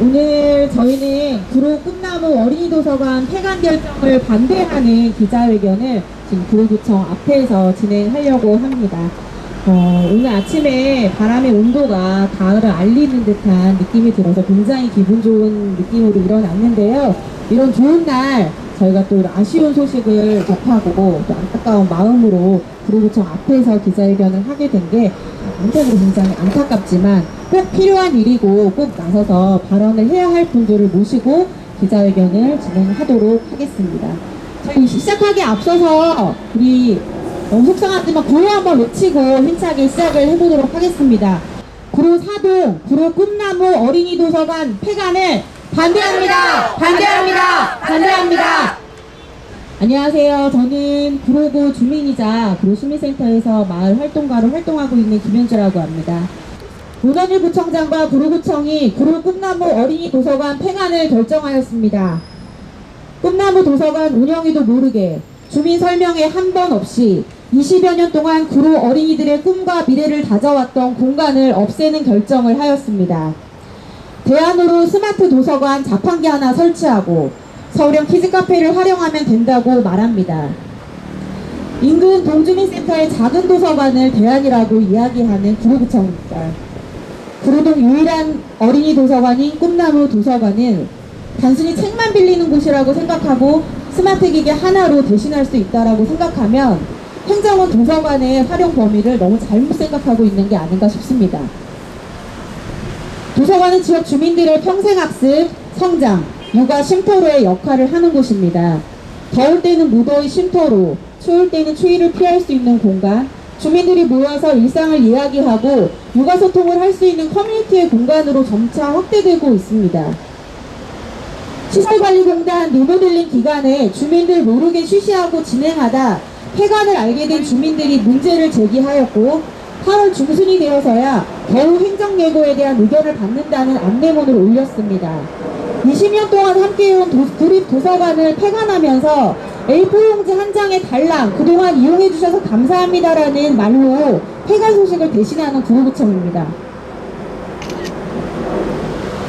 오늘 저희는 구로 꿈나무 어린이도서관 폐관 결정을 반대하는 기자회견을 지금 구로구청 앞에서 진행하려고 합니다. 오늘 아침에 바람의 온도가 가을을 알리는 듯한 느낌이 들어서 굉장히 기분 좋은 느낌으로 일어났는데요. 이런 좋은 날 저희가 또 아쉬운 소식을 접하고 또 안타까운 마음으로 구로구청 앞에서 기자회견을 하게 된 게 한편으로 굉장히 안타깝지만 꼭 필요한 일이고 꼭 나서서 발언을 해야 할 분들을 모시고 기자회견을 진행하도록 하겠습니다. 저희 시작하기 앞서서 우리 너무 속상하지만 구호 한번 외치고 힘차게 시작을 해보도록 하겠습니다. 구로 사동 구로 꿈나무 어린이도서관 폐관을 반대합니다. 반대합니다. 반대합니다. 안녕하세요. 저는 구로구 주민이자 구로시민센터에서 마을 활동가로 활동하고 있는 김현주라고 합니다. 문원일 구청장과 구로구청이 구로 꿈나무 어린이도서관 폐관을 결정하였습니다. 꿈나무 도서관 운영이도 모르게 주민 설명에 한 번 없이 20여 년 동안 구로 어린이들의 꿈과 미래를 다져왔던 공간을 없애는 결정을 하였습니다. 대안으로 스마트 도서관 자판기 하나 설치하고 서울형 키즈카페를 활용하면 된다고 말합니다. 인근 동주민센터의 작은 도서관을 대안이라고 이야기하는 구로구청입니다. 구로동 유일한 어린이 도서관인 꿈나무 도서관은 단순히 책만 빌리는 곳이라고 생각하고 스마트 기계 하나로 대신할 수 있다고 생각하면 행정은 도서관의 활용 범위를 너무 잘못 생각하고 있는 게 아닌가 싶습니다. 도서관은 지역 주민들의 평생학습, 성장, 육아 쉼터로의 역할을 하는 곳입니다. 더울 때는 무더위 쉼터로, 추울 때는 추위를 피할 수 있는 공간, 주민들이 모여서 일상을 이야기하고 육아 소통을 할 수 있는 커뮤니티의 공간으로 점차 확대되고 있습니다. 시설관리공단 리모델링 기간에 주민들 모르게 쉬쉬하고 진행하다 폐관을 알게 된 주민들이 문제를 제기하였고 8월 중순이 되어서야 겨우 행정예고에 대한 의견을 받는다는 안내문을 올렸습니다. 20년 동안 함께해온 구립도서관을 폐관하면서 A4용지 한 장에 달랑 그동안 이용해주셔서 감사합니다라는 말로 폐관 소식을 대신하는 구로구청입니다.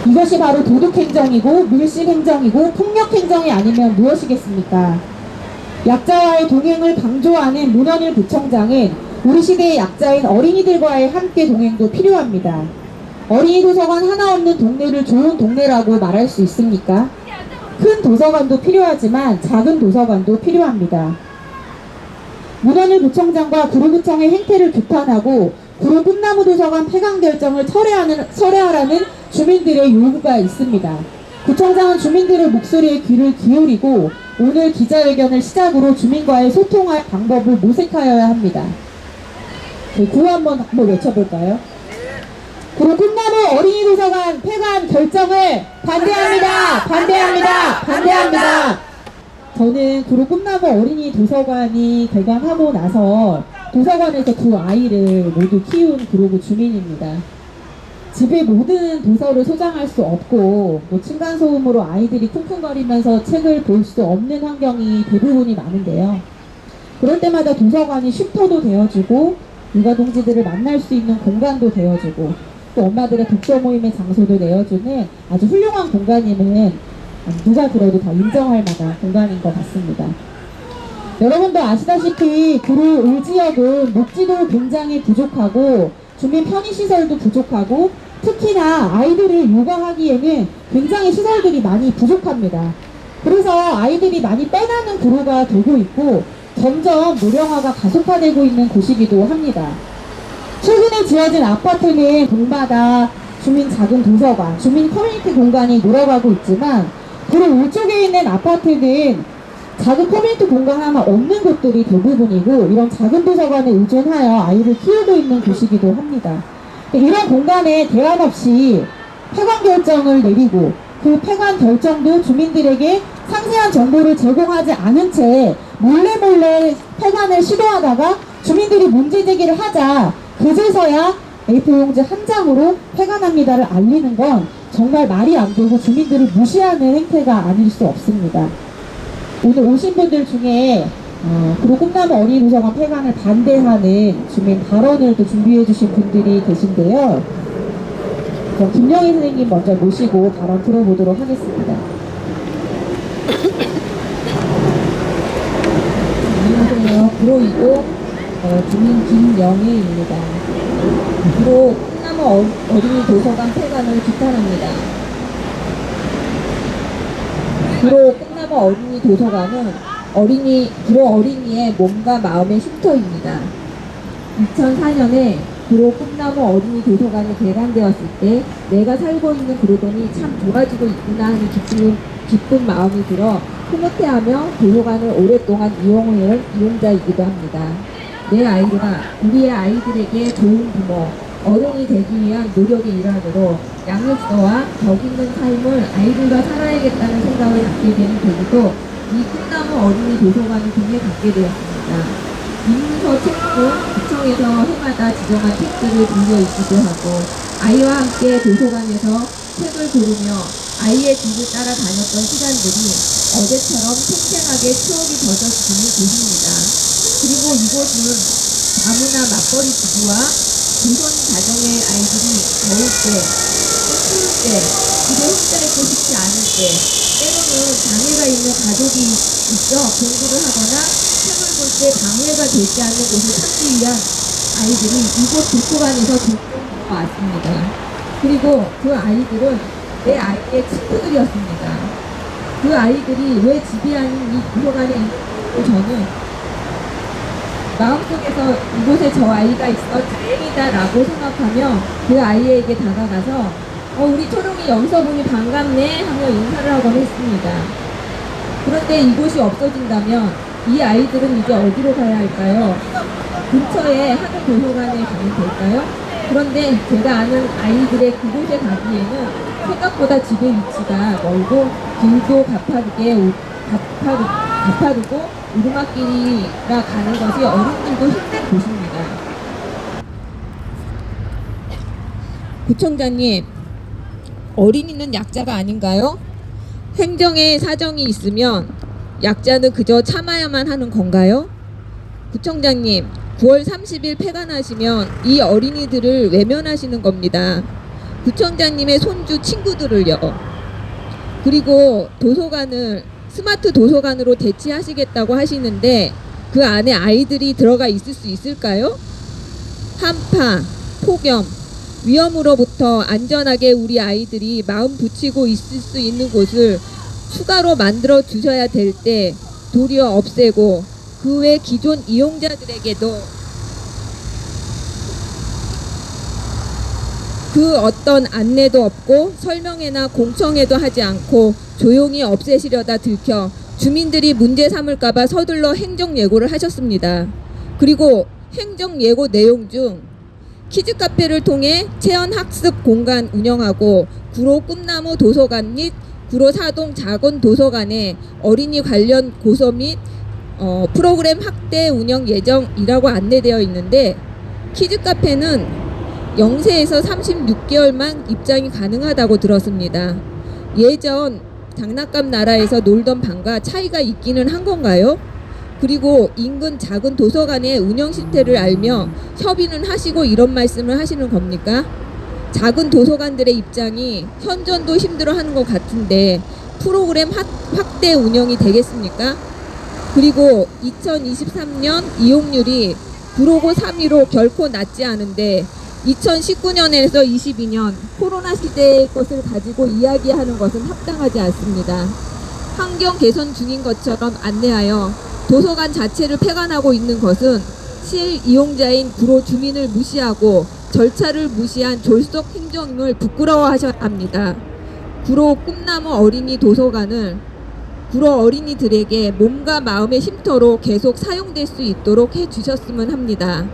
이것이 바로 도둑행정이고 밀실행정이고 폭력행정이 아니면 무엇이겠습니까? 약자와의 동행을 강조하는 문원일 구청장은 우리 시대의 약자인 어린이들과의 함께 동행도 필요합니다. 어린이 도서관 하나 없는 동네를 좋은 동네라고 말할 수 있습니까? 큰 도서관도 필요하지만 작은 도서관도 필요합니다. 문원일 구청장과 구로구청의 행태를 비판하고 구로 꿈나무 도서관 폐관 결정을 철회하라는 주민들의 요구가 있습니다. 구청장은 주민들의 목소리에 귀를 기울이고 오늘 기자회견을 시작으로 주민과의 소통할 방법을 모색하여야 합니다. 구호 한번 외쳐볼까요? 구로 꿈나무 어린이도서관 폐관 결정을 반대합니다. 반대합니다. 반대합니다. 저는 구로 꿈나무 어린이도서관이 개관하고 나서 도서관에서 두 아이를 모두 키운 구로구 주민입니다. 집에 모든 도서를 소장할 수 없고 층간소음으로 아이들이 쿵쿵거리면서 책을 볼 수 없는 환경이 대부분이 많은데요. 그럴 때마다 도서관이 쉼터도 되어주고 육아동지들을 만날 수 있는 공간도 되어주고 또 엄마들의 독서 모임의 장소도 내어주는 아주 훌륭한 공간임은 누가 들어도 다 인정할 만한 공간인 것 같습니다. 여러분도 아시다시피 구로 을지역은 녹지도 굉장히 부족하고 주민 편의시설도 부족하고 특히나 아이들을 육아하기에는 굉장히 시설들이 많이 부족합니다. 그래서 아이들이 많이 떠나는 구로가 되고 있고 점점 노령화가 가속화되고 있는 곳이기도 합니다. 최근에 지어진 아파트는 동마다 주민 작은 도서관, 주민 커뮤니티 공간이 늘어가고 있지만 구로 울쪽에 있는 아파트는 작은 커뮤니티 공간 하나 없는 곳들이 대부분이고 이런 작은 도서관에 의존하여 아이를 키우고 있는 곳이기도 합니다. 이런 공간에 대안 없이 폐관 결정을 내리고 그 폐관 결정도 주민들에게 상세한 정보를 제공하지 않은 채 몰래 폐관을 시도하다가 주민들이 문제 제기를 하자 그제서야 A4용지 한 장으로 폐관합니다를 알리는 건 정말 말이 안 되고 주민들을 무시하는 행태가 아닐 수 없습니다. 오늘 오신 분들 중에 구로 꿈나무 어린이도서관 폐관을 반대하는 주민 발언을 또 준비해 주신 분들이 계신데요. 그럼 김영희 선생님 먼저 모시고 발언 들어보도록 하겠습니다. 안녕하세요. 구로2고 주민 김영희입니다. 구로 꿈나무 어린이 도서관 폐관을 규탄합니다. 구로 꿈나무 어린이 도서관은 구로 어린이의 몸과 마음의 쉼터입니다. 2004년에 구로 꿈나무 어린이 도서관이 개관되었을 때 내가 살고 있는 구로동이 참 좋아지고 있구나 하는 기쁜 마음이 들어 흐뭇해하며 도서관을 오랫동안 이용해온 이용자이기도 합니다. 내 아이가 우리의 아이들에게 좋은 부모, 어른이 되기 위한 노력의 일환으로 양육서와 덕 있는 삶을 아이들과 살아야겠다는 생각을 갖게 되는 계기도 이 꿈나무 어린이 도서관을 통해 갖게 되었습니다. 민문서 책은 구청에서 해마다 지정한 책들을 빌려 읽기도 하고 아이와 함께 도서관에서 책을 고르며 아이의 뒤를 따라 다녔던 시간들이 어제처럼 생생하게 추억이 젖어지는 곳입니다. 그리고 이곳은 다문화 맞벌이 부부와 조선 가정의 아이들이 더울 때, 또 추울 때, 집에 혼자 있고 싶지 않을 때, 때로는 장애가 있는 가족이 있어 공부를 하거나 책을 볼 때 방해가 되지 않는 곳을 찾기 위한 아이들이 이곳 도서관에서 종종 왔습니다. 그리고 그 아이들은 내 아이의 친구들이었습니다. 그 아이들이 왜 집이 아닌 이 도서관에 있는지 저는 마음속에서 이곳에 저 아이가 있어 다행이다 라고 생각하며 그 아이에게 다가가서 우리 초롱이 여기서 보니 반갑네 하며 인사를 하곤 했습니다. 그런데 이곳이 없어진다면 이 아이들은 이제 어디로 가야 할까요? 근처에 하는 도서관에 가면 될까요? 그런데 제가 아는 아이들의 그곳에 가기에는 생각보다 집의 위치가 멀고 길도 가파르고 오르막길이라 가는 것이 어른들도 힘든 곳입니다. 구청장님, 어린이는 약자가 아닌가요? 행정에 사정이 있으면 약자는 그저 참아야만 하는 건가요? 구청장님, 9월 30일 폐관하시면 이 어린이들을 외면하시는 겁니다. 구청장님의 손주 친구들을요. 그리고 도서관을 스마트 도서관으로 대체하시겠다고 하시는데 그 안에 아이들이 들어가 있을 수 있을까요? 한파, 폭염, 위험으로부터 안전하게 우리 아이들이 마음 붙이고 있을 수 있는 곳을 추가로 만들어 주셔야 될 때 도리어 없애고 그 외 기존 이용자들에게도 그 어떤 안내도 없고 설명회나 공청회도 하지 않고 조용히 없애시려다 들켜 주민들이 문제 삼을까봐 서둘러 행정예고를 하셨습니다. 그리고 행정예고 내용 중 키즈카페를 통해 체험학습 공간 운영하고 구로 꿈나무 도서관 및 구로 사동 작은 도서관에 어린이 관련 고서 및 프로그램 확대 운영 예정이라고 안내되어 있는데 키즈카페는 0세에서 36개월만 입장이 가능하다고 들었습니다. 예전 장난감 나라에서 놀던 방과 차이가 있기는 한 건가요? 그리고 인근 작은 도서관의 운영 실태를 알며 협의는 하시고 이런 말씀을 하시는 겁니까? 작은 도서관들의 입장이 현존도 힘들어하는 것 같은데 프로그램 확대 운영이 되겠습니까? 그리고 2023년 이용률이 구로고 3위로 결코 낮지 않은데 2019년에서 22년 코로나 시대의 것을 가지고 이야기하는 것은 합당하지 않습니다. 환경 개선 중인 것처럼 안내하여 도서관 자체를 폐관하고 있는 것은 실 이용자인 구로 주민을 무시하고 절차를 무시한 졸속 행정임을 부끄러워하셔야 합니다. 구로 꿈나무 어린이 도서관을 구로 어린이들에게 몸과 마음의 쉼터로 계속 사용될 수 있도록 해주셨으면 합니다.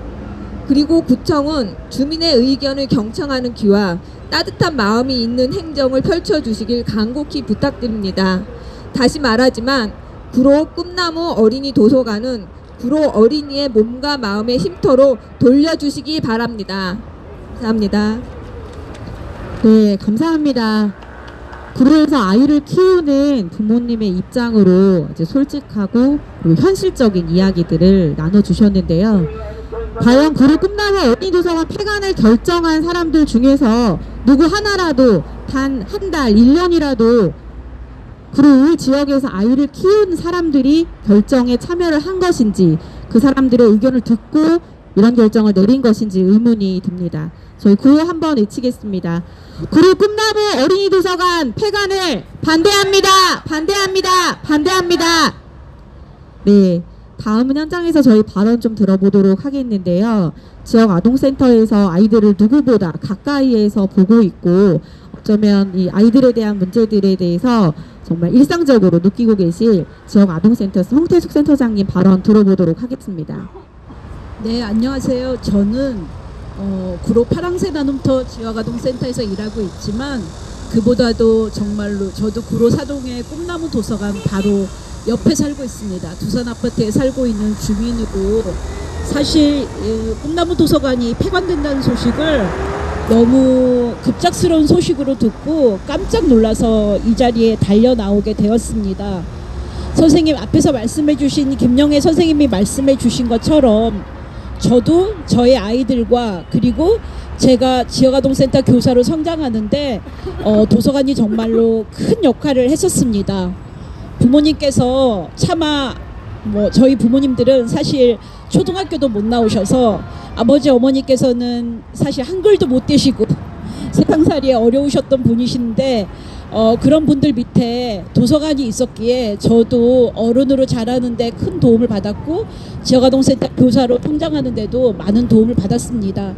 그리고 구청은 주민의 의견을 경청하는 귀와 따뜻한 마음이 있는 행정을 펼쳐주시길 간곡히 부탁드립니다. 다시 말하지만 구로 꿈나무 어린이 도서관은 구로 어린이의 몸과 마음의 쉼터로 돌려주시기 바랍니다. 감사합니다. 네, 감사합니다. 구로에서 아이를 키우는 부모님의 입장으로 이제 솔직하고 그리고 현실적인 이야기들을 나눠주셨는데요. 과연 그룹 꿈나무 어린이도서관 폐관을 결정한 사람들 중에서 누구 하나라도 단 한 달, 1년이라도 그룹 지역에서 아이를 키운 사람들이 결정에 참여를 한 것인지, 그 사람들의 의견을 듣고 이런 결정을 내린 것인지 의문이 듭니다. 저희 구호 한번 외치겠습니다. 그룹 꿈나무 어린이도서관 폐관을 반대합니다. 반대합니다. 반대합니다. 네, 다음은 현장에서 저희 발언 좀 들어보도록 하겠는데요. 지역 아동센터에서 아이들을 누구보다 가까이에서 보고 있고, 어쩌면 이 아이들에 대한 문제들에 대해서 정말 일상적으로 느끼고 계실 지역 아동센터 홍태숙 센터장님 발언 들어보도록 하겠습니다. 네, 안녕하세요. 저는 구로 파랑새 나눔터 지역아동센터에서 일하고 있지만, 그보다도 정말로 저도 구로 사동의 꿈나무 도서관 바로 옆에 살고 있습니다. 두산 아파트에 살고 있는 주민이고, 사실 꿈나무 도서관이 폐관된다는 소식을 너무 급작스러운 소식으로 듣고 깜짝 놀라서 이 자리에 달려 나오게 되었습니다. 선생님 앞에서 말씀해 주신 김영애 선생님이 말씀해 주신 것처럼 저도 저의 아이들과, 그리고 제가 지역아동센터 교사로 성장하는데 도서관이 정말로 큰 역할을 했었습니다. 부모님께서 차마 저희 부모님들은 사실 초등학교도 못 나오셔서, 아버지 어머니께서는 사실 한글도 못 되시고 세상살이에 어려우셨던 분이신데, 그런 분들 밑에 도서관이 있었기에 저도 어른으로 자라는데 큰 도움을 받았고, 지역아동센터 교사로 성장하는데도 많은 도움을 받았습니다.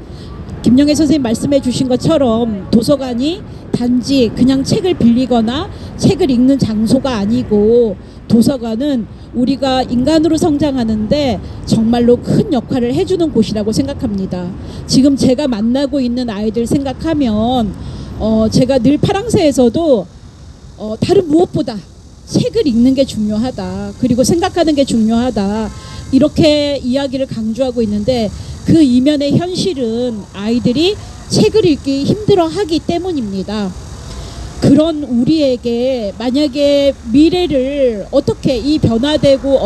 김영애 선생님 말씀해 주신 것처럼 도서관이 단지 그냥 책을 빌리거나 책을 읽는 장소가 아니고, 도서관은 우리가 인간으로 성장하는데 정말로 큰 역할을 해주는 곳이라고 생각합니다. 지금 제가 만나고 있는 아이들 생각하면 제가 늘 파랑새에서도 다른 무엇보다 책을 읽는 게 중요하다, 그리고 생각하는 게 중요하다, 이렇게 이야기를 강조하고 있는데, 그 이면의 현실은 아이들이 책을 읽기 힘들어하기 때문입니다. 그런 우리에게 만약에 미래를 어떻게, 이 변화되고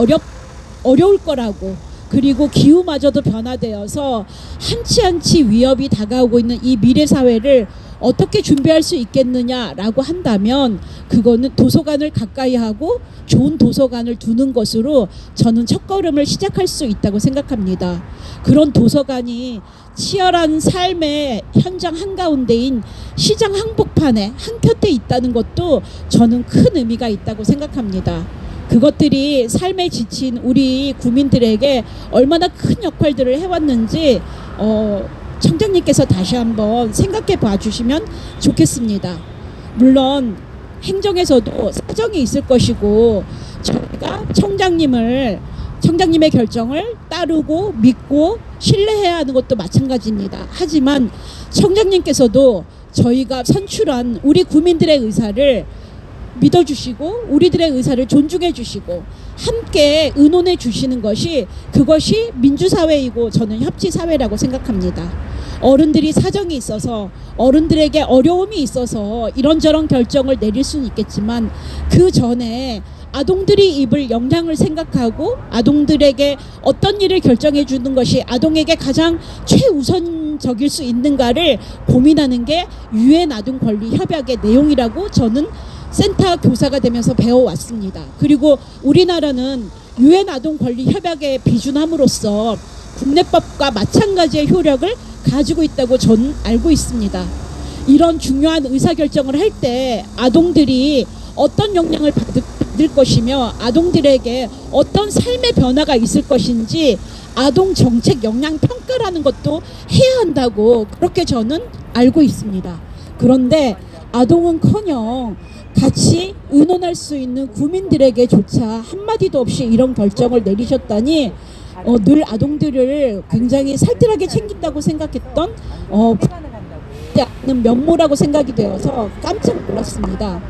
어려울 거라고, 그리고 기후마저도 변화되어서 한치 한치 위협이 다가오고 있는 이 미래 사회를 어떻게 준비할 수 있겠느냐라고 한다면, 그거는 도서관을 가까이 하고 좋은 도서관을 두는 것으로 저는 첫걸음을 시작할 수 있다고 생각합니다. 그런 도서관이 치열한 삶의 현장 한가운데인 시장 한복판에 한곁에 있다는 것도 저는 큰 의미가 있다고 생각합니다. 그것들이 삶에 지친 우리 구민들에게 얼마나 큰 역할들을 해왔는지 청장님께서 다시 한번 생각해 봐주시면 좋겠습니다. 물론 행정에서도 사정이 있을 것이고, 저희가 청장님의 결정을 따르고 믿고 신뢰해야 하는 것도 마찬가지입니다. 하지만 청장님께서도 저희가 선출한 우리 구민들의 의사를 믿어주시고 우리들의 의사를 존중해 주시고 함께 의논해 주시는 것이, 그것이 민주사회이고 저는 협치사회라고 생각합니다. 어른들이 사정이 있어서, 어른들에게 어려움이 있어서 이런저런 결정을 내릴 수는 있겠지만, 그 전에 아동들이 입을 영향을 생각하고 아동들에게 어떤 일을 결정해 주는 것이 아동에게 가장 최우선적일 수 있는가를 고민하는 게 유엔 아동 권리 협약의 내용이라고 저는 센터 교사가 되면서 배워왔습니다. 그리고 우리나라는 유엔 아동 권리 협약에 비준함으로써 국내법과 마찬가지의 효력을 가지고 있다고 저는 알고 있습니다. 이런 중요한 의사결정을 할 때 아동들이 어떤 영향을 받을 것이며 아동들에게 어떤 삶의 변화가 있을 것인지 아동 정책 영향 평가라는 것도 해야 한다고, 그렇게 저는 알고 있습니다. 그런데 아동은커녕 같이 의논할 수 있는 구민들에게조차 한마디도 없이 이런 결정을 내리셨다니, 늘 아동들을 굉장히 살뜰하게 챙긴다고 생각했던 면모라고 생각이 되어서 깜짝 놀랐습니다.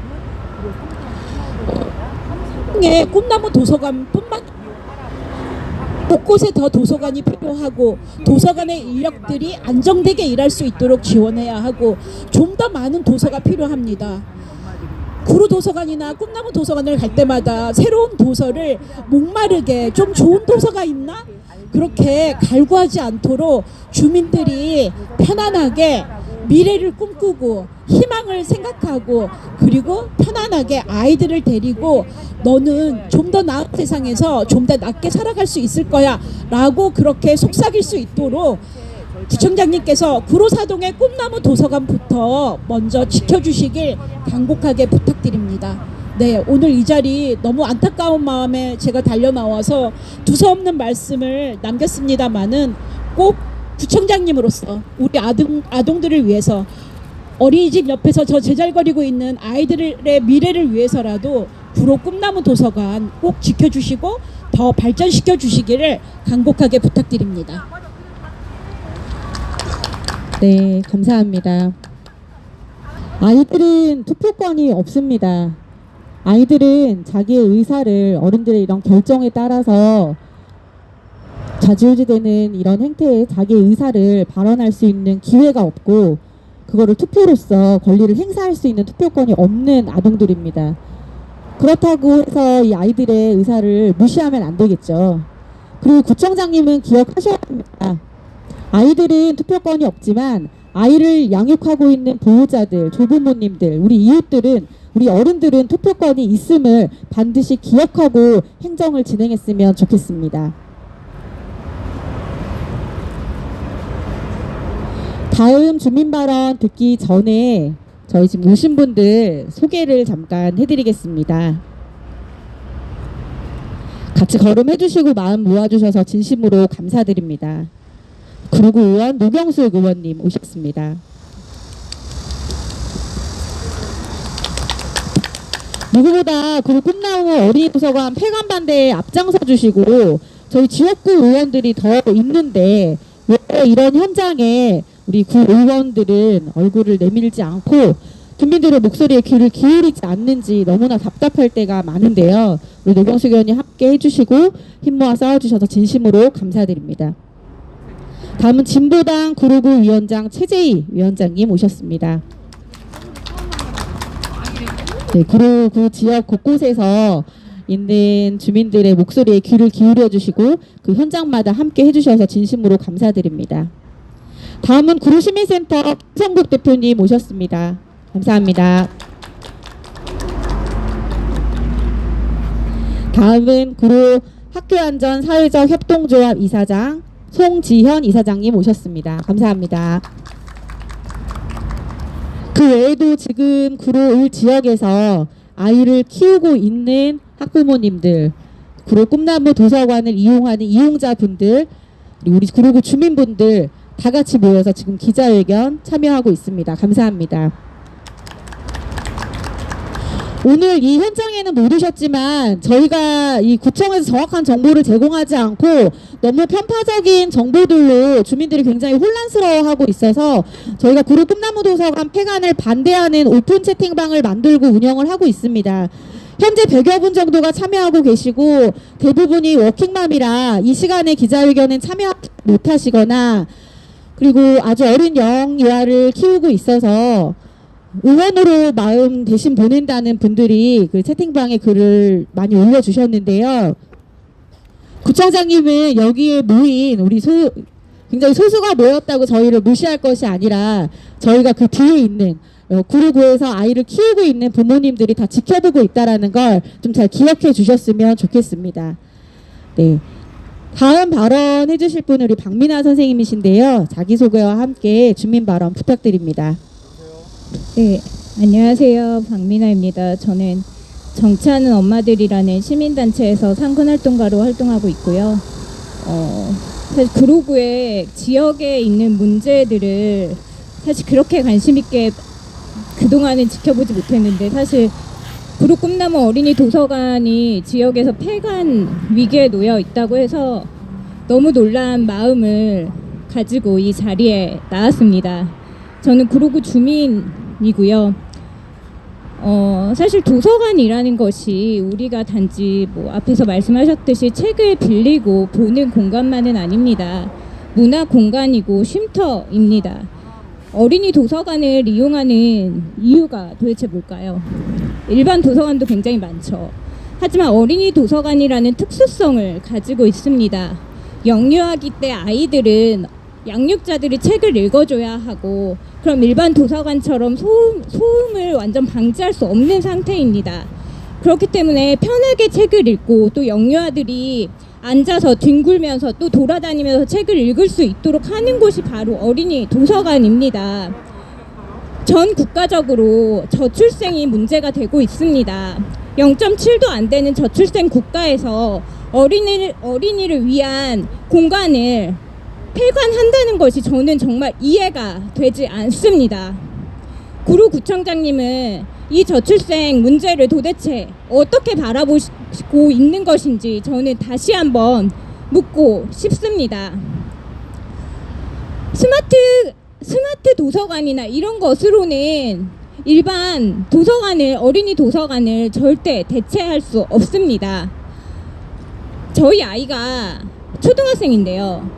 꿈나무 도서관뿐만 곳곳에 더 도서관이 필요하고, 도서관의 인력들이 안정되게 일할 수 있도록 지원해야 하고, 좀 더 많은 도서가 필요합니다. 구로 도서관이나 꿈나무 도서관을 갈 때마다 새로운 도서를 목마르게, 좀 좋은 도서가 있나? 그렇게 갈구하지 않도록 주민들이 편안하게 미래를 꿈꾸고 희망을 생각하고 그리고 편안하게 아이들을 데리고 너는 좀 더 나은 세상에서 좀 더 낫게 살아갈 수 있을 거야 라고 그렇게 속삭일 수 있도록 구청장님께서 구로사동의 꿈나무 도서관부터 먼저 지켜주시길 간곡하게 부탁드립니다. 네, 오늘 이 자리 너무 안타까운 마음에 제가 달려 나와서 두서없는 말씀을 남겼습니다마는 꼭 구청장님으로서 우리 아동들을 위해서 어린이집 옆에서 저 제잘거리고 있는 아이들의 미래를 위해서라도 구로 꿈나무 도서관 꼭 지켜주시고 더 발전시켜 주시기를 간곡하게 부탁드립니다. 네, 감사합니다. 아이들은 투표권이 없습니다. 아이들은 자기의 의사를 어른들의 이런 결정에 따라서 좌지우지되는 이런 행태에 자기의 의사를 발언할 수 있는 기회가 없고 그거를 투표로서 권리를 행사할 수 있는 투표권이 없는 아동들입니다. 그렇다고 해서 이 아이들의 의사를 무시하면 안 되겠죠. 그리고 구청장님은 기억하셔야 합니다. 아이들은 투표권이 없지만 아이를 양육하고 있는 보호자들, 조부모님들, 우리 이웃들은 우리 어른들은 투표권이 있음을 반드시 기억하고 행정을 진행했으면 좋겠습니다. 다음 주민 발언 듣기 전에 저희 지금 오신 분들 소개를 잠깐 해드리겠습니다. 같이 걸음해 주시고 마음 모아주셔서 진심으로 감사드립니다. 구로구 의원 노경수 의원님 오셨습니다. 누구보다 구로 꿈나무 어린이 도서관 폐관 반대에 앞장서 주시고 저희 지역구 의원들이 더 있는데 왜 이런 현장에 우리 구 의원들은 얼굴을 내밀지 않고 주민들의 목소리에 귀를 기울이지 않는지 너무나 답답할 때가 많은데요. 우리 노경수 의원님 함께 해주시고 힘 모아 싸워주셔서 진심으로 감사드립니다. 다음은 진보당 구로구 위원장 최재희 위원장님 오셨습니다. 네, 구로구 지역 곳곳에서 있는 주민들의 목소리에 귀를 기울여 주시고 그 현장마다 함께 해주셔서 진심으로 감사드립니다. 다음은 구로시민센터 김성국 대표님 오셨습니다. 감사합니다. 다음은 구로 학교안전 사회적 협동조합 이사장 송지현 이사장님 오셨습니다. 감사합니다. 그 외에도 지금 구로 지역에서 아이를 키우고 있는 학부모님들, 구로 꿈나무 도서관을 이용하는 이용자분들, 그리고 우리 구로구 주민분들 다 같이 모여서 지금 기자회견 참여하고 있습니다. 감사합니다. 오늘 이 현장에는 못 오셨지만 저희가 이 구청에서 정확한 정보를 제공하지 않고 너무 편파적인 정보들로 주민들이 굉장히 혼란스러워하고 있어서 저희가 구로 꿈나무 도서관 폐관을 반대하는 오픈 채팅방을 만들고 운영을 하고 있습니다. 현재 100여 분 정도가 참여하고 계시고 대부분이 워킹맘이라 이 시간에 기자회견엔 참여하지 못하시거나 그리고 아주 어린 영유아를 키우고 있어서 응원으로 마음 대신 보낸다는 분들이 그 채팅방에 글을 많이 올려주셨는데요. 구청장님은 여기에 모인 우리 굉장히 소수가 모였다고 저희를 무시할 것이 아니라 저희가 그 뒤에 있는 구로구에서 아이를 키우고 있는 부모님들이 다 지켜보고 있다는 걸 좀 잘 기억해 주셨으면 좋겠습니다. 네. 다음 발언 해주실 분은 우리 박민아 선생님이신데요. 자기소개와 함께 주민 발언 부탁드립니다. 네, 안녕하세요. 박민아입니다. 저는 정치하는 엄마들이라는 시민단체에서 상근활동가로 활동하고 있고요. 사실 구로구의 지역에 있는 문제들을 사실 그렇게 관심 있게 그동안은 지켜보지 못했는데 사실 구로 꿈나무 어린이 도서관이 지역에서 폐관 위기에 놓여 있다고 해서 너무 놀란 마음을 가지고 이 자리에 나왔습니다. 저는 구로구 주민이고요. 사실 도서관이라는 것이 우리가 단지 뭐 앞에서 말씀하셨듯이 책을 빌리고 보는 공간만은 아닙니다. 문화 공간이고 쉼터입니다. 어린이 도서관을 이용하는 이유가 도대체 뭘까요? 일반 도서관도 굉장히 많죠. 하지만 어린이 도서관이라는 특수성을 가지고 있습니다. 영유아기 때 아이들은 양육자들이 책을 읽어줘야 하고 그럼 일반 도서관처럼 소음을 완전 방지할 수 없는 상태입니다. 그렇기 때문에 편하게 책을 읽고 또 영유아들이 앉아서 뒹굴면서 또 돌아다니면서 책을 읽을 수 있도록 하는 곳이 바로 어린이 도서관입니다. 전 국가적으로 저출생이 문제가 되고 있습니다. 0.7도 안 되는 저출생 국가에서 어린이를 위한 공간을 폐관한다는 것이 저는 정말 이해가 되지 않습니다. 구로구청장님은 이 저출생 문제를 도대체 어떻게 바라보시고 있는 것인지 저는 다시 한번 묻고 싶습니다. 스마트 도서관이나 이런 것으로는 일반 어린이 도서관을 절대 대체할 수 없습니다. 저희 아이가 초등학생인데요.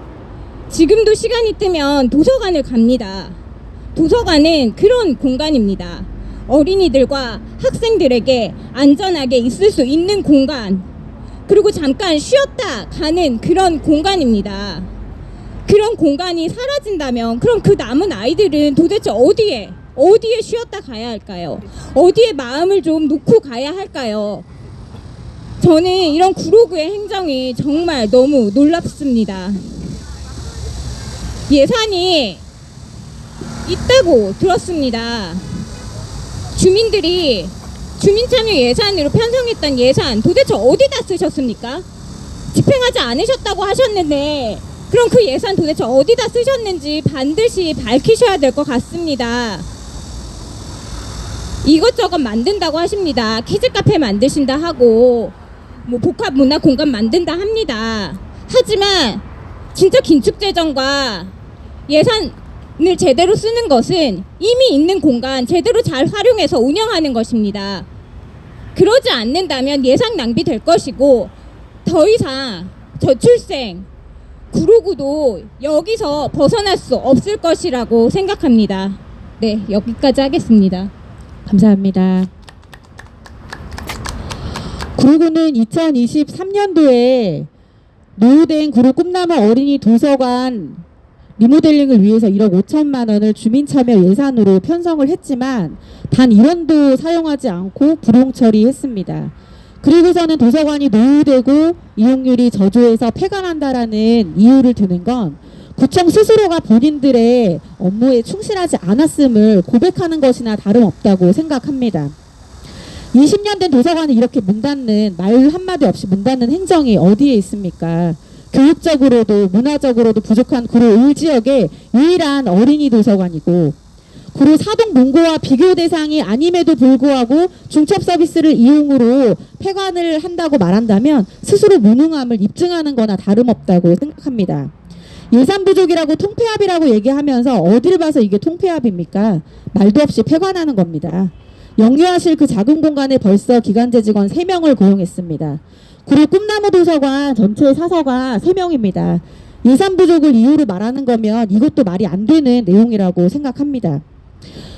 지금도 시간이 뜨면 도서관을 갑니다. 도서관은 그런 공간입니다. 어린이들과 학생들에게 안전하게 있을 수 있는 공간, 그리고 잠깐 쉬었다 가는 그런 공간입니다. 그런 공간이 사라진다면 그럼 그 남은 아이들은 도대체 어디에 쉬었다 가야 할까요? 어디에 마음을 좀 놓고 가야 할까요? 저는 이런 구로구의 행정이 정말 너무 놀랍습니다. 예산이 있다고 들었습니다. 주민들이 주민참여 예산으로 편성했던 예산 도대체 어디다 쓰셨습니까? 집행하지 않으셨다고 하셨는데 그럼 그 예산 도대체 어디다 쓰셨는지 반드시 밝히셔야 될 것 같습니다. 이것저것 만든다고 하십니다. 키즈카페 만드신다 하고 뭐 복합문화공간 만든다 합니다. 하지만 진짜 긴축재정과 예산을 제대로 쓰는 것은 이미 있는 공간 제대로 잘 활용해서 운영하는 것입니다. 그러지 않는다면 예산 낭비될 것이고 더 이상 저출생, 구로구도 여기서 벗어날 수 없을 것이라고 생각합니다. 네, 여기까지 하겠습니다. 감사합니다. 구로구는 2023년도에 노후된 구로 꿈나무 어린이 도서관 리모델링을 위해서 1억 5천만 원을 주민참여 예산으로 편성을 했지만 단 1원도 사용하지 않고 불용 처리했습니다. 그리고서는 도서관이 노후되고 이용률이 저조해서 폐관한다라는 이유를 드는 건 구청 스스로가 본인들의 업무에 충실하지 않았음을 고백하는 것이나 다름없다고 생각합니다. 20년 된 도서관을 이렇게 문 닫는, 말 한마디 없이 문 닫는 행정이 어디에 있습니까? 교육적으로도 문화적으로도 부족한 구로 을지역의 유일한 어린이 도서관이고 구로 사동 문고와 비교 대상이 아님에도 불구하고 중첩 서비스를 이용으로 폐관을 한다고 말한다면 스스로 무능함을 입증하는 거나 다름없다고 생각합니다. 예산 부족이라고 통폐합이라고 얘기하면서 어디를 봐서 이게 통폐합입니까? 말도 없이 폐관하는 겁니다. 영유아실 그 작은 공간에 벌써 기간제 직원 3명을 고용했습니다. 구로 꿈나무 도서관 전체 사서가 3명입니다. 예산 부족을 이유로 말하는 거면 이것도 말이 안 되는 내용이라고 생각합니다.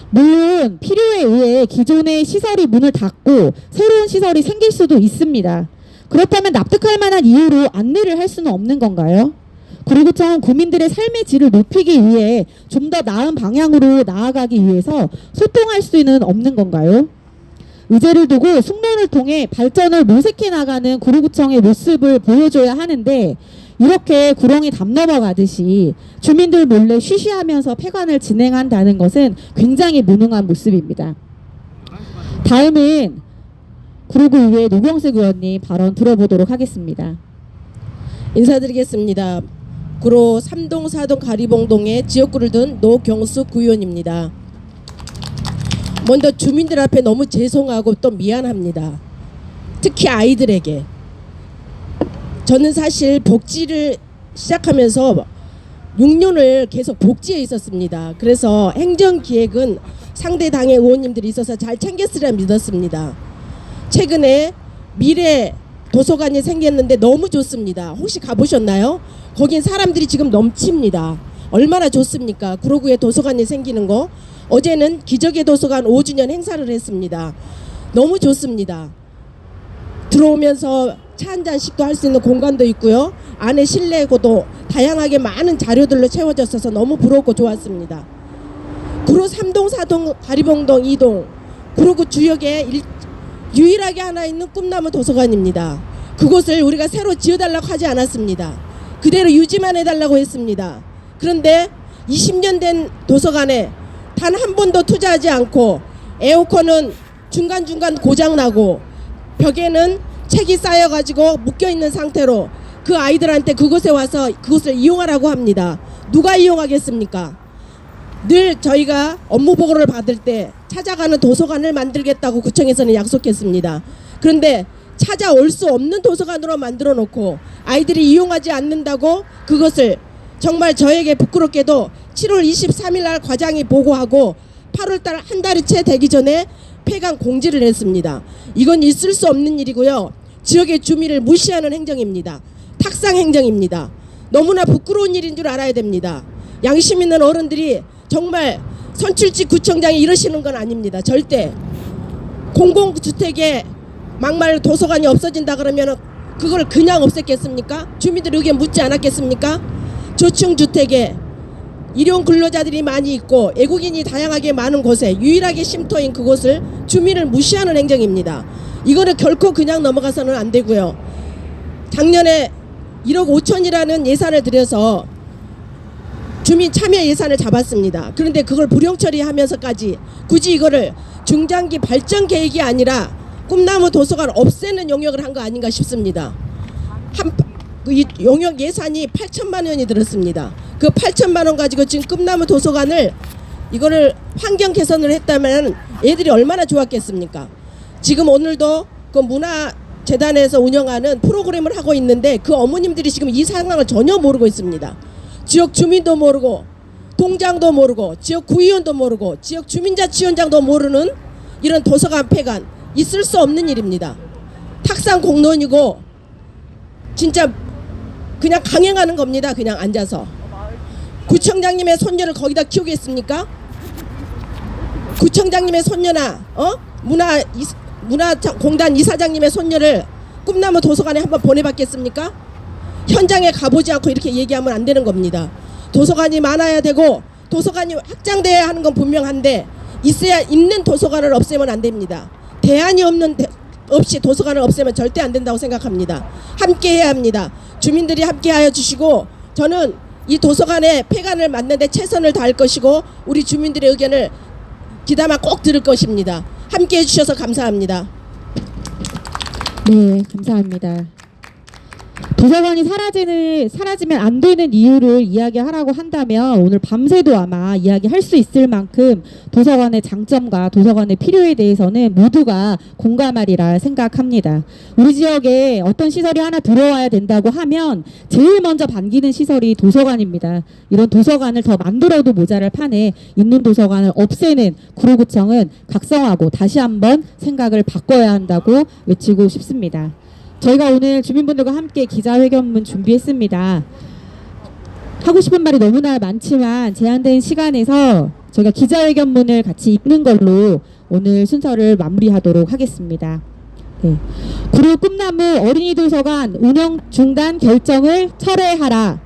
물론 필요에 의해 기존의 시설이 문을 닫고 새로운 시설이 생길 수도 있습니다. 그렇다면 납득할 만한 이유로 안내를 할 수는 없는 건가요? 구로구청은 국민들의 삶의 질을 높이기 위해 좀 더 나은 방향으로 나아가기 위해서 소통할 수는 없는 건가요? 의제를 두고 숙론을 통해 발전을 모색해 나가는 구로구청의 모습을 보여줘야 하는데 이렇게 구렁이 담 넘어가듯이 주민들 몰래 쉬쉬하면서 폐관을 진행한다는 것은 굉장히 무능한 모습입니다. 다음은 구로구의회 노경숙 의원님 발언 들어보도록 하겠습니다. 인사드리겠습니다. 구로 3동, 4동, 가리봉동의 지역구를 둔 노경숙 구의원입니다. 먼저 주민들 앞에 너무 죄송하고 또 미안합니다. 특히 아이들에게. 저는 사실 복지를 시작하면서 6년을 계속 복지에 있었습니다. 그래서 행정기획은 상대 당의 의원님들이 있어서 잘 챙겼으리라 믿었습니다. 최근에 미래 도서관이 생겼는데 너무 좋습니다. 혹시 가보셨나요? 거긴 사람들이 지금 넘칩니다. 얼마나 좋습니까? 구로구에 도서관이 생기는 거. 어제는 기적의 도서관 5주년 행사를 했습니다. 너무 좋습니다. 들어오면서 차 한 잔씩도 할 수 있는 공간도 있고요. 안에 실내고도 다양하게 많은 자료들로 채워졌어서 너무 부럽고 좋았습니다. 구로 3동, 4동, 가리봉동, 2동 구로구 주역에 유일하게 하나 있는 꿈나무 도서관입니다. 그곳을 우리가 새로 지어달라고 하지 않았습니다. 그대로 유지만 해달라고 했습니다. 그런데 20년 된 도서관에 단 한 번도 투자하지 않고 에어컨은 중간중간 고장나고 벽에는 책이 쌓여가지고 묶여있는 상태로 그 아이들한테 그곳에 와서 그곳을 이용하라고 합니다. 누가 이용하겠습니까? 늘 저희가 업무 보고를 받을 때 찾아가는 도서관을 만들겠다고 구청에서는 약속했습니다. 그런데 찾아올 수 없는 도서관으로 만들어 놓고 아이들이 이용하지 않는다고 그것을 정말 저에게 부끄럽게도 7월 23일 날 과장이 보고하고 8월 달 한 달이 채 되기 전에 폐관 공지를 했습니다. 이건 있을 수 없는 일이고요. 지역의 주민을 무시하는 행정입니다. 탁상 행정입니다. 너무나 부끄러운 일인 줄 알아야 됩니다. 양심 있는 어른들이 정말 선출직 구청장이 이러시는 건 아닙니다. 절대. 공공주택에 막말 도서관이 없어진다 그러면 그걸 그냥 없앴겠습니까? 주민들 의견 묻지 않았겠습니까? 저층주택에 일용 근로자들이 많이 있고 외국인이 다양하게 많은 곳에 유일하게 쉼터인 그곳을 주민을 무시하는 행정입니다. 이거는 결코 그냥 넘어가서는 안 되고요. 작년에 1억 5천이라는 예산을 들여서 주민 참여 예산을 잡았습니다. 그런데 그걸 불용 처리하면서까지 굳이 이거를 중장기 발전 계획이 아니라 꿈나무 도서관 없애는 용역을 한 거 아닌가 싶습니다. 이 용역 예산이 8천만 원이 들었습니다. 그 8천만 원 가지고 지금 꿈나무 도서관을 이거를 환경 개선을 했다면 애들이 얼마나 좋았겠습니까? 지금 오늘도 그 문화재단에서 운영하는 프로그램을 하고 있는데 그 어머님들이 지금 이 상황을 전혀 모르고 있습니다. 지역 주민도 모르고 동장도 모르고 지역 구의원도 모르고 지역 주민자치위원장도 모르는 이런 도서관 폐관 있을 수 없는 일입니다. 탁상 공론이고 진짜 그냥 강행하는 겁니다. 그냥 앉아서. 구청장님의 손녀를 거기다 키우겠습니까? 구청장님의 손녀나 문화공단 이사장님의 손녀를 꿈나무 도서관에 한번 보내봤겠습니까? 현장에 가보지 않고 이렇게 얘기하면 안 되는 겁니다. 도서관이 많아야 되고 도서관이 확장돼야 하는 건 분명한데 있어야 있는 도서관을 없애면 안 됩니다. 대안이 없이 도서관을 없애면 절대 안 된다고 생각합니다. 함께 해야 합니다. 주민들이 함께 하여 주시고 저는 이 도서관의 폐관을 막는데 최선을 다할 것이고 우리 주민들의 의견을 귀담아 꼭 들을 것입니다. 함께 해주셔서 감사합니다. 네, 감사합니다. 도서관이 사라지면 안 되는 이유를 이야기하라고 한다면 오늘 밤새도 아마 이야기할 수 있을 만큼 도서관의 장점과 도서관의 필요에 대해서는 모두가 공감하리라 생각합니다. 우리 지역에 어떤 시설이 하나 들어와야 된다고 하면 제일 먼저 반기는 시설이 도서관입니다. 이런 도서관을 더 만들어도 모자랄 판에 있는 도서관을 없애는 구로구청은 각성하고 다시 한번 생각을 바꿔야 한다고 외치고 싶습니다. 저희가 오늘 주민분들과 함께 기자회견문 준비했습니다. 하고 싶은 말이 너무나 많지만 제한된 시간에서 저희가 기자회견문을 같이 읽는 걸로 오늘 순서를 마무리하도록 하겠습니다. 네. 구로 꿈나무 어린이 도서관 운영 중단 결정을 철회하라.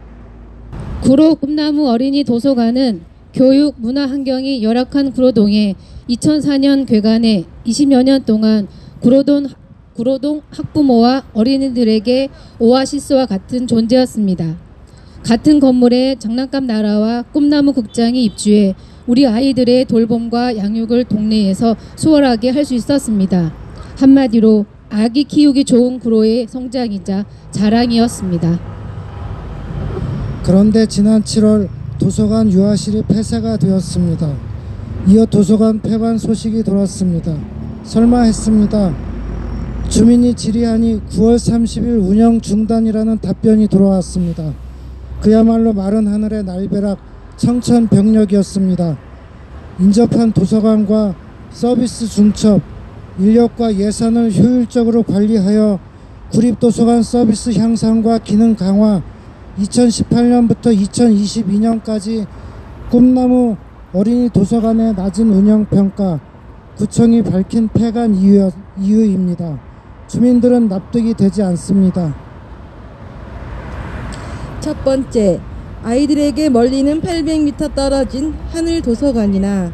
구로 꿈나무 어린이 도서관은 교육 문화 환경이 열악한 구로동에 2004년 개관해 20여 년 동안 구로동 학부모와 어린이들에게 오아시스와 같은 존재였습니다. 같은 건물에 장난감 나라와 꿈나무 극장이 입주해 우리 아이들의 돌봄과 양육을 동네에서 수월하게 할 수 있었습니다. 한마디로 아기 키우기 좋은 구로의 성장이자 자랑이었습니다. 그런데 지난 7월 도서관 유아실이 폐쇄가 되었습니다. 이어 도서관 폐관 소식이 돌았습니다. 설마 했습니다. 주민이 질의하니 9월 30일 운영 중단이라는 답변이 돌아왔습니다. 그야말로 마른 하늘의 날벼락 청천벽력이었습니다. 인접한 도서관과 서비스 중첩, 인력과 예산을 효율적으로 관리하여 구립도서관 서비스 향상과 기능 강화, 2018년부터 2022년까지 꿈나무 어린이 도서관의 낮은 운영평가, 구청이 밝힌 폐관 이유입니다. 주민들은 납득이 되지 않습니다. 첫 번째, 아이들에게 멀리는 800m 떨어진 하늘 도서관이나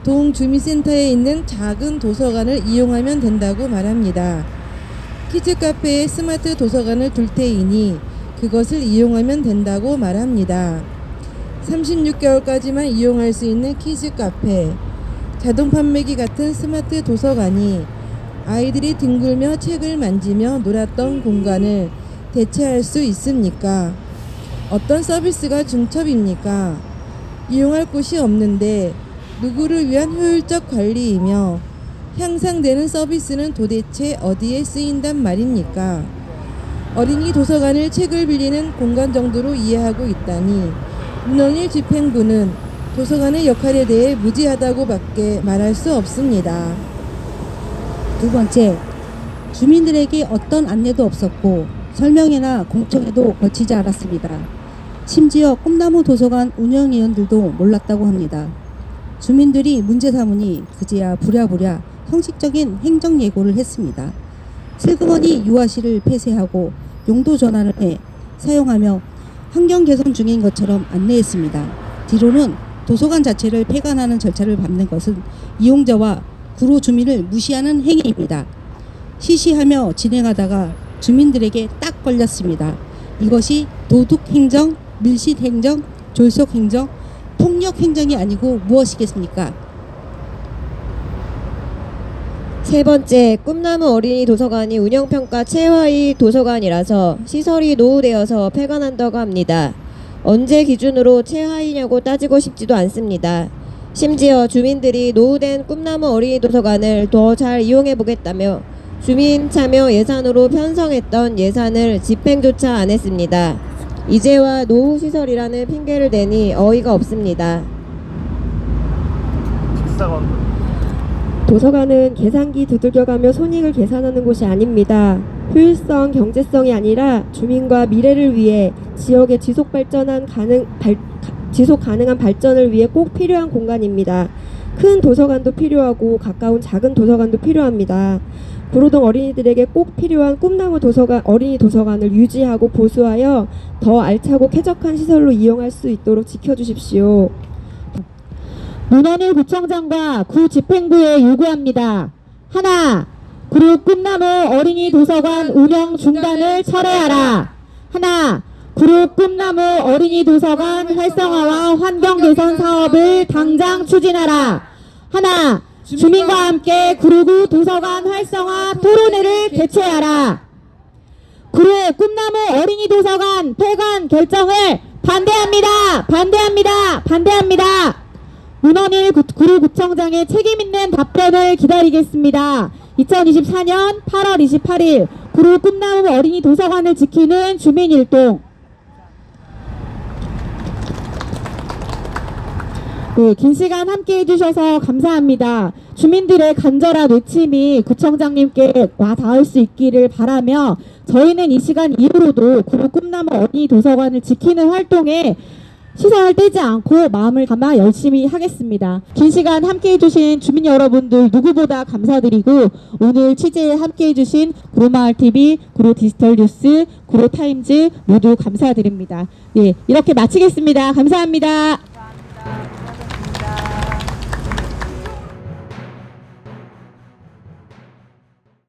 동주민센터에 있는 작은 도서관을 이용하면 된다고 말합니다. 키즈 카페에 스마트 도서관을 둘 테이니 그것을 이용하면 된다고 말합니다. 36개월까지만 이용할 수 있는 키즈 카페, 자동 판매기 같은 스마트 도서관이 아이들이 뒹굴며 책을 만지며 놀았던 공간을 대체할 수 있습니까? 어떤 서비스가 중첩입니까? 이용할 곳이 없는데 누구를 위한 효율적 관리이며 향상되는 서비스는 도대체 어디에 쓰인단 말입니까? 어린이 도서관을 책을 빌리는 공간 정도로 이해하고 있다니 문헌일 집행부는 도서관의 역할에 대해 무지하다고밖에 말할 수 없습니다. 두 번째, 주민들에게 어떤 안내도 없었고 설명회나 공청회도 거치지 않았습니다. 심지어 꿈나무 도서관 운영위원들도 몰랐다고 합니다. 주민들이 문제 삼으니 그제야 부랴부랴 형식적인 행정 예고를 했습니다. 슬그머니 유아실을 폐쇄하고 용도 전환을 해 사용하며 환경 개선 중인 것처럼 안내했습니다. 뒤로는 도서관 자체를 폐관하는 절차를 밟는 것은 이용자와 구로 주민을 무시하는 행위입니다. 시시하며 진행하다가 주민들에게 딱 걸렸습니다. 이것이 도둑행정, 밀실행정, 졸속행정, 폭력행정이 아니고 무엇이겠습니까? 세 번째, 꿈나무 어린이 도서관이 운영평가 최하위 도서관이라서 시설이 노후되어서 폐관한다고 합니다. 언제 기준으로 최하위냐고 따지고 싶지도 않습니다. 심지어 주민들이 노후된 꿈나무 어린이 도서관을 더 잘 이용해 보겠다며 주민 참여 예산으로 편성했던 예산을 집행조차 안 했습니다. 이제와 노후 시설이라는 핑계를 대니 어이가 없습니다. 도서관은 계산기 두들겨가며 손익을 계산하는 곳이 아닙니다. 효율성, 경제성이 아니라 주민과 미래를 위해 지역의 지속 가능한 발전을 위해 꼭 필요한 공간입니다. 큰 도서관도 필요하고 가까운 작은 도서관도 필요합니다. 구로동 어린이들에게 꼭 필요한 꿈나무 어린이 도서관을 유지하고 보수하여 더 알차고 쾌적한 시설로 이용할 수 있도록 지켜주십시오. 문헌일 구청장과 구 집행부에 요구합니다. 하나, 구로 꿈나무 어린이 도서관 운영 중단을 철회하라. 하나, 구로 꿈나무 어린이 도서관 활성화와 환경 개선 사업을 당장 추진하라. 하나, 주민과 함께 구로구 도서관 활성화 토론회를 개최하라. 구로 꿈나무 어린이 도서관 폐관 결정을 반대합니다. 반대합니다. 반대합니다. 문헌일 구로구청장의 책임있는 답변을 기다리겠습니다. 2024년 8월 28일 구로 꿈나무 어린이 도서관을 지키는 주민일동. 네, 긴 시간 함께 해주셔서 감사합니다. 주민들의 간절한 외침이 구청장님께 와 닿을 수 있기를 바라며 저희는 이 시간 이후로도 구로 꿈나무 어린이 도서관을 지키는 활동에 시선을 떼지 않고 마음을 담아 열심히 하겠습니다. 긴 시간 함께 해주신 주민 여러분들 누구보다 감사드리고 오늘 취재에 함께 해주신 구로마을TV, 구로디지털뉴스, 구로타임즈 모두 감사드립니다. 예, 이렇게 마치겠습니다. 감사합니다.